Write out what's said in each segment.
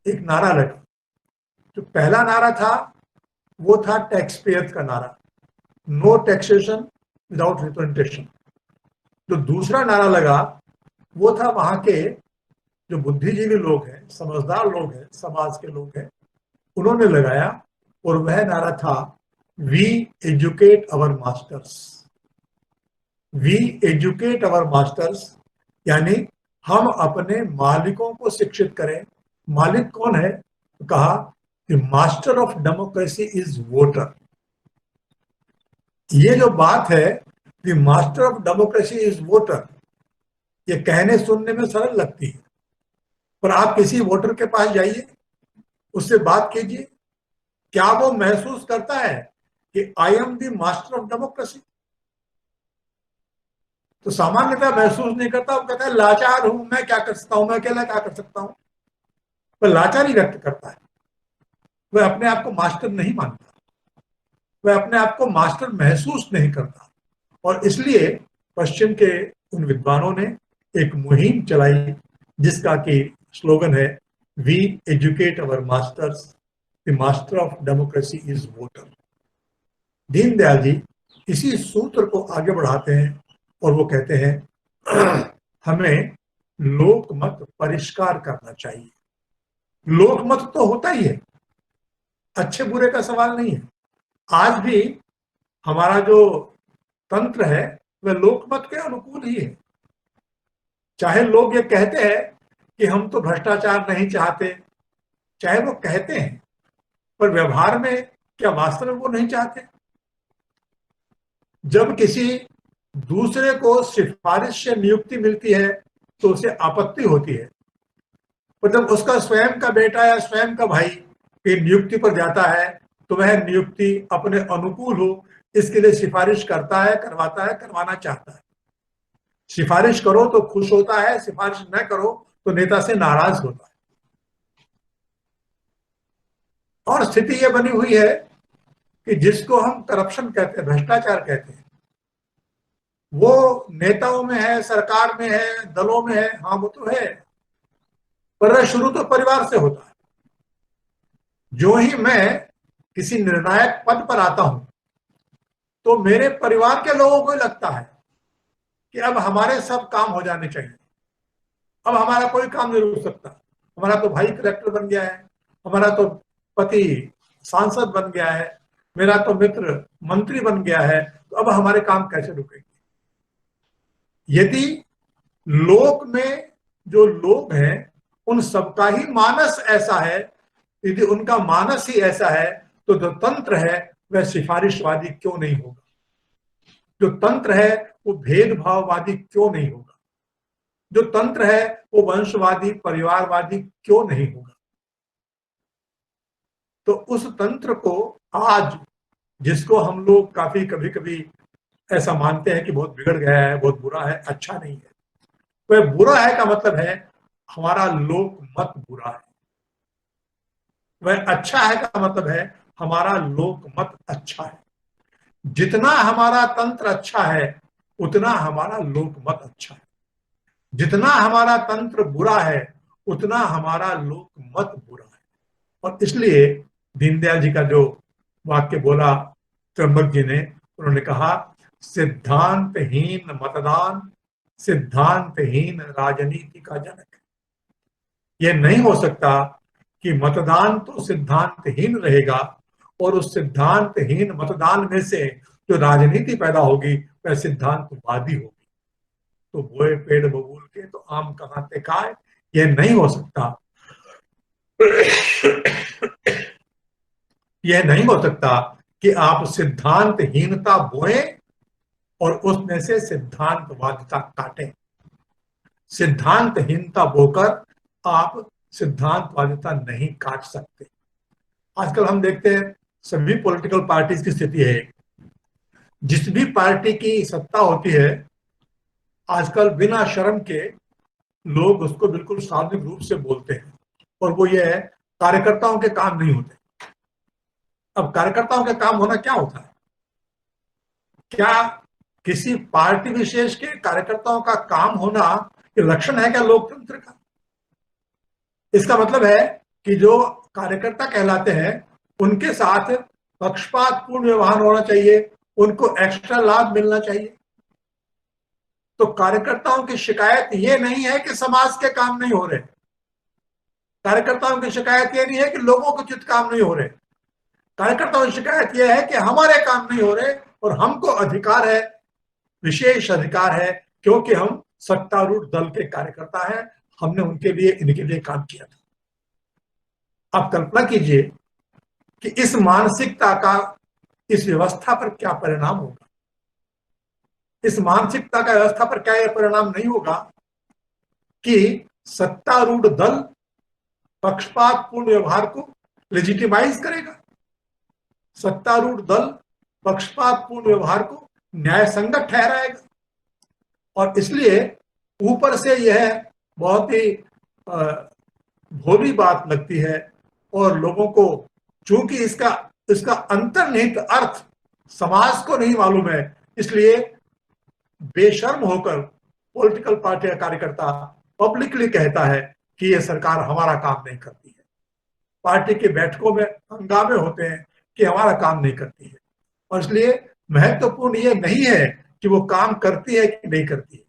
एक नारा लगा। जो पहला नारा था वो था टैक्स पेयर का नारा, नो टैक्सेशन विदाउट रिप्रेजेंटेशन। जो दूसरा नारा लगा वो था वहां के जो बुद्धिजीवी लोग हैं, समझदार लोग हैं, समाज के लोग हैं, उन्होंने लगाया, और वह नारा था we educate our masters. We educate our masters यानी हम अपने मालिकों को शिक्षित करें। मालिक कौन है? तो कहा कि master of democracy is voter. ये जो बात है कि master of democracy is voter, ये कहने सुनने में सरल लगती है, पर आप किसी वोटर के पास जाइए, उससे बात कीजिए, क्या वो महसूस करता है कि I am the master of democracy? तो सामान्यतः महसूस नहीं करता। वो कहता है लाचार हूं, मैं क्या कर सकता हूं, मैं अकेला क्या कर सकता हूं। वह लाचारी व्यक्त करता है, वह अपने आप को मास्टर नहीं मानता, वह अपने आप को मास्टर महसूस नहीं करता। और इसलिए पश्चिम के उन विद्वानों ने एक मुहिम चलाई जिसका कि स्लोगन है we educate our masters, the master of democracy is voter. Deendayal ji इसी सूत्र को आगे बढ़ाते हैं और वो कहते हैं हमें लोकमत परिष्कार करना चाहिए। लोकमत तो होता ही है, अच्छे बुरे का सवाल नहीं है। आज भी हमारा जो तंत्र है वह लोकमत के अनुकूल ही है। चाहे लोग ये कहते हैं कि हम तो भ्रष्टाचार नहीं चाहते, चाहे वो कहते हैं, पर व्यवहार में क्या वास्तव में वो नहीं चाहते? जब किसी दूसरे को सिफारिश से नियुक्ति मिलती है तो उसे आपत्ति होती है, पर जब उसका स्वयं का बेटा या स्वयं का भाई एक नियुक्ति पर जाता है तो वह नियुक्ति अपने अनुकूल हो इसके लिए सिफारिश करता है, करवाता है, करवाना चाहता है। सिफारिश करो तो खुश होता है, सिफारिश न करो तो नेता से नाराज होता है। और स्थिति यह बनी हुई है कि जिसको हम करप्शन कहते हैं, भ्रष्टाचार कहते हैं, वो नेताओं में है, सरकार में है, दलों में है। हाँ वो तो है, पर वह शुरू तो परिवार से होता है। जो ही मैं किसी निर्णायक पद पर आता हूं तो मेरे परिवार के लोगों को लगता है कि अब हमारे सब काम हो जाने चाहिए, अब हमारा कोई काम नहीं रुक सकता। हमारा तो भाई कलेक्टर बन गया है, हमारा तो पति सांसद बन गया है, मेरा तो मित्र मंत्री बन गया है, तो अब हमारे काम कैसे रुकेंगे? यदि लोक में जो लोग हैं उन सबका ही मानस ऐसा है, यदि उनका मानस ही ऐसा है तो जो तंत्र है वह सिफारिशवादी क्यों नहीं होगा? जो तंत्र है वो भेदभाववादी क्यों नहीं होगा? जो तंत्र है वो वंशवादी, परिवारवादी क्यों नहीं होगा? तो उस तंत्र को आज, जिसको हम लोग काफी कभी कभी ऐसा मानते हैं कि बहुत बिगड़ गया है, बहुत बुरा है, अच्छा नहीं है, वह बुरा है का मतलब है हमारा लोक मत बुरा है। वह अच्छा है का मतलब है हमारा लोक मत अच्छा है। जितना हमारा तंत्र अच्छा है उतना हमारा लोक मत अच्छा है। जितना हमारा तंत्र बुरा है उतना हमारा लोक मत बुरा है। और इसलिए दीनदयाल जी का जो वाक्य बोला त्र्यंबक जी ने, उन्होंने कहा सिद्धांतहीन मतदान सिद्धांतहीन राजनीति का जनक है। यह नहीं हो सकता कि मतदान तो सिद्धांतहीन रहेगा और उस सिद्धांतहीन मतदान में से जो राजनीति पैदा होगी वह सिद्धांतवादी होगी। तो बोए पेड़ बबूल के तो आम कहां ते खाए, यह नहीं हो सकता। यह नहीं हो सकता कि आप सिद्धांतहीनता बोए और उसमें से सिद्धांतवादिता काटें। सिद्धांतहीनता बोकर आप सिद्धांतवादिता नहीं काट सकते। आजकल हम देखते हैं सभी पॉलिटिकल पार्टीज की स्थिति है, जिस भी पार्टी की सत्ता होती है आजकल बिना शर्म के लोग उसको बिल्कुल सार्वजनिक रूप से बोलते हैं, और वो ये है कार्यकर्ताओं के काम नहीं होते। अब कार्यकर्ताओं के काम होना क्या होता है? क्या किसी पार्टी विशेष के कार्यकर्ताओं का काम होना ये लक्षण है क्या लोकतंत्र का? इसका मतलब है कि जो कार्यकर्ता कहलाते हैं उनके साथ पक्षपातपूर्ण व्यवहार होना चाहिए, उनको एक्स्ट्रा लाभ मिलना चाहिए। तो कार्यकर्ताओं की शिकायत ये नहीं है कि समाज के काम नहीं हो रहे, कार्यकर्ताओं की शिकायत ये नहीं है कि लोगों के उचित काम नहीं हो रहे, कार्यकर्ताओं की शिकायत ये है कि हमारे काम नहीं हो रहे और हमको अधिकार है, विशेष अधिकार है, क्योंकि हम सत्तारूढ़ दल के कार्यकर्ता हैं, हमने उनके लिए इनके लिए काम किया था। आप कल्पना कीजिए कि इस मानसिकता का इस व्यवस्था पर क्या परिणाम होगा। इस मानसिकता का व्यवस्था पर क्या यह परिणाम नहीं होगा कि सत्तारूढ़ दल पक्षपातपूर्ण व्यवहार को लेजिटिमाइज करेगा, सत्तारूढ़ दल पक्षपातपूर्ण व्यवहार को न्याय संगत ठहराएगा। और इसलिए ऊपर से यह बहुत ही भोली बात लगती है और लोगों को, चूंकि इसका अंतर्निहित अर्थ समाज को नहीं मालूम है, इसलिए बेशर्म होकर पॉलिटिकल पार्टी का कार्यकर्ता पब्लिकली कहता है कि यह सरकार हमारा काम नहीं करती है। पार्टी के बैठकों में हंगामे होते हैं कि हमारा काम नहीं करती है। और इसलिए महत्वपूर्ण यह नहीं है कि वो काम करती है कि नहीं करती है,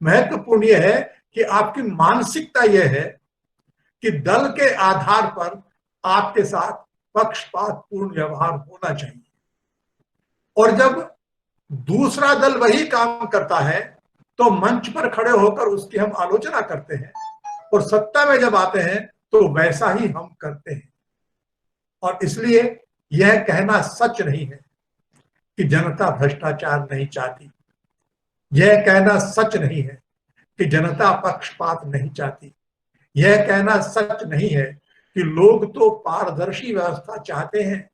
महत्वपूर्ण यह है कि आपकी मानसिकता यह है कि दल के आधार पर आपके साथ पक्षपातपूर्ण व्यवहार होना चाहिए। और जब दूसरा दल वही काम करता है तो मंच पर खड़े होकर उसकी हम आलोचना करते हैं, और सत्ता में जब आते हैं तो वैसा ही हम करते हैं। और इसलिए यह कहना सच नहीं है कि जनता भ्रष्टाचार नहीं चाहती, यह कहना सच नहीं है कि जनता पक्षपात नहीं चाहती, यह कहना सच नहीं है कि लोग तो पारदर्शी व्यवस्था चाहते हैं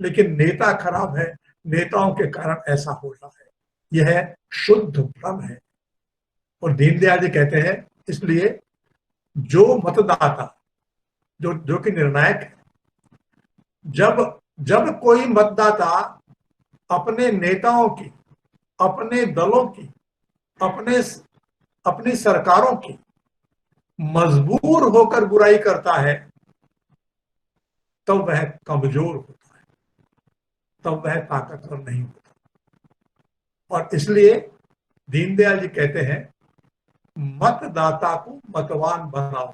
लेकिन नेता खराब है, नेताओं के कारण ऐसा हो रहा है। यह शुद्ध भ्रम है। और दीनदयाल जी कहते हैं, इसलिए जो मतदाता जो कि निर्णायक है, जब कोई मतदाता अपने नेताओं की, अपने दलों की, अपनी सरकारों की मजबूर होकर बुराई करता है, तब वह कमजोर होता है, तब वह ताकतवर नहीं होता। और इसलिए दीनदयाल जी कहते हैं, मतदाता को मतवान बनाओ।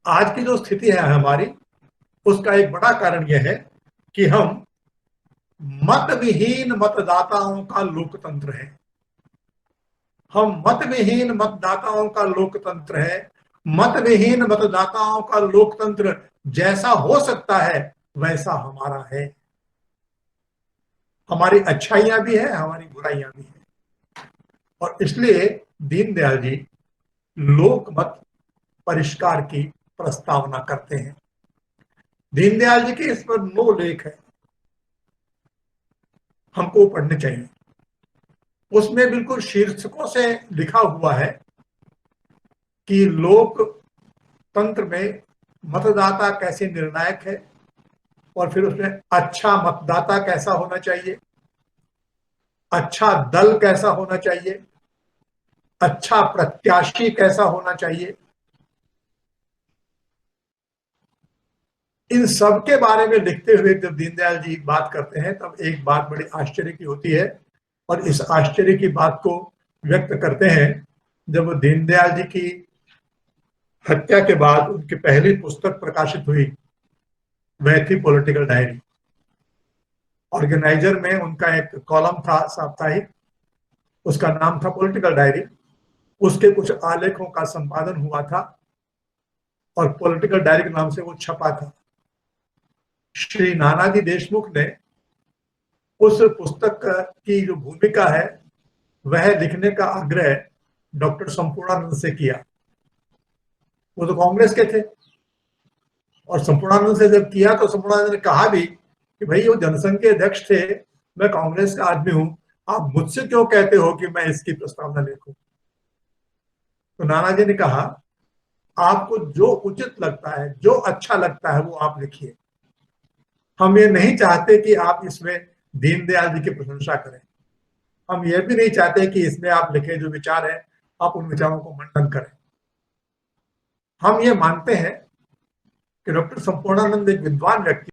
आज की जो स्थिति है हमारी, उसका एक बड़ा कारण यह है कि हम मतविहीन मतदाताओं का लोकतंत्र है, हम मतविहीन मतदाताओं का लोकतंत्र है। मतविहीन मतदाताओं का लोकतंत्र जैसा हो सकता है वैसा हमारा है। हमारी अच्छाइयां भी है, हमारी बुराइयां भी है। और इसलिए दीनदयाल जी लोकमत परिष्कार की प्रस्तावना करते हैं। दीनदयाल जी के इस पर 9 लेख है, हमको पढ़ने चाहिए। उसमें बिल्कुल शीर्षकों से लिखा हुआ है कि लोकतंत्र में मतदाता कैसे निर्णायक है, और फिर उसमें अच्छा मतदाता कैसा होना चाहिए, अच्छा दल कैसा होना चाहिए, अच्छा प्रत्याशी कैसा होना चाहिए। इन सब के बारे में लिखते हुए जब दीनदयाल जी बात करते हैं, तब एक बात बड़ी आश्चर्य की होती है, और इस आश्चर्य की बात को व्यक्त करते हैं जब दीनदयाल जी की हत्या के बाद उनकी पहली पुस्तक प्रकाशित हुई, वह थी पॉलिटिकल डायरी। ऑर्गेनाइजर में उनका एक कॉलम था साप्ताहिक, उसका नाम था पॉलिटिकल डायरी। उसके कुछ आलेखों का संपादन हुआ था और पॉलिटिकल डायरी के नाम से वो छपा था। श्री नानाजी देशमुख ने उस पुस्तक की जो भूमिका है वह लिखने का आग्रह डॉक्टर संपूर्णानंद से किया। वो तो कांग्रेस के थे, और संपूर्णानंद से जब किया तो संपूर्णानंद ने कहा भी कि भाई वो जनसंघ के अध्यक्ष थे, मैं कांग्रेस का आदमी हूं, आप मुझसे क्यों कहते हो कि मैं इसकी प्रस्तावना लिखूं। तो नानाजी ने कहा, आपको जो उचित लगता है, जो अच्छा लगता है वो आप लिखिए, हम ये नहीं चाहते कि आप इसमें दीनदयाल जी की प्रशंसा करें, हम ये भी नहीं चाहते कि इसमें आप लिखे जो विचार है आप उन विचारों को मंडन करें। हम ये मानते हैं कि डॉक्टर संपूर्णानंद एक विद्वान व्यक्ति